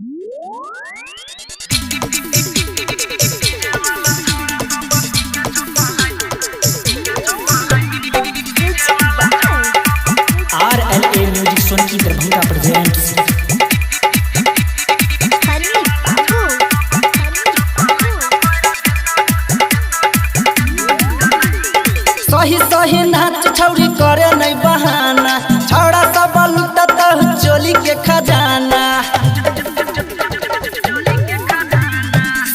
RLA music Sonki Darbhanga presents. सही सही नाच छौरी करे नहीं बहाना, छौड़ा सब लुटता चोली के खजाना।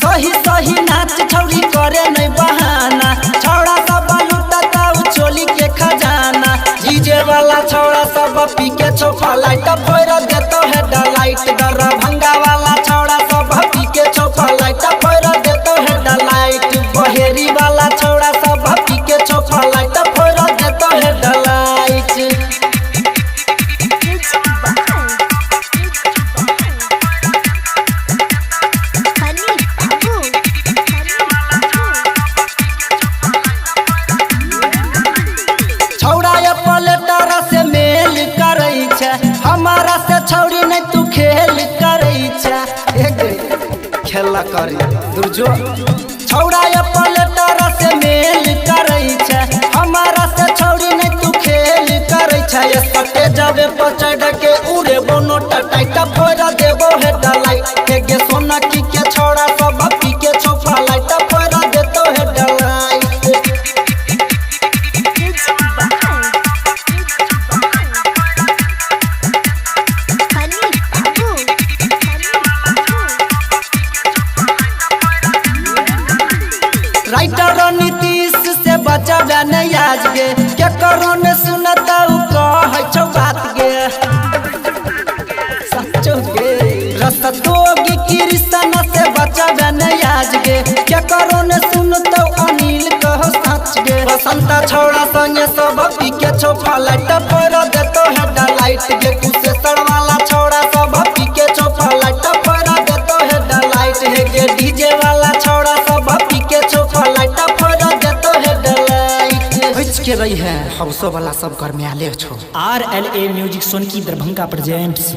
सही सही नाच छौरी करे नहीं बहाना, छौड़ा सब लुटता चोली के खजाना। डीजे वाला छौड़ा सब पी के छोफा लाइट फोड़ देतो है डलाइट। दरभंगा वाला छौड़ा सब पी के छोफा लाइट फोड़ देतो है डलाइट। बहेरी वाला छौड़ा सब पी के छोफा लाइट फोड़ देतो है डलाइट। छौड़ा पलेटर से मेल करे छे, हमारा से छौड़ी नहीं तू खेल करे छे। खेला करी दुर्जो छौड़ा पलेटर से मेल करे छे, हमारा से छौड़ी नहीं तू खेल करे छे। सटे जावे पचड़ के उड़े बोनो टाइट फोड़ देबो है डलाइट। गे सोना की के छौड़ा सब पी के छोफा लाइट फोड़ देतो है डलाइट। राइटर नीतीश से बचावे नहीं आज गे, के करो ने सुनता कह छौ बात गे। सचो गे रसतोगी कृष्ण से बचावे नहीं आज गे, के करो ने सुनता अनिल कहो सच गे। बसंता छौड़ा संगे सब पी के छोफा लाइट फोड़ देतो है डलाइट गे। कुशेश्वर वाला छौड़ा सब पी के छोफा लाइट फोड़ देतो है डलाइट है गे। डीजे वाला छौड़ा सब पी के छोफा लाइट फोड़ देतो है डलाइट। बच के रही है हौसो वाला सब घर में आले छो। RLA music Sonki Darbhanga presents.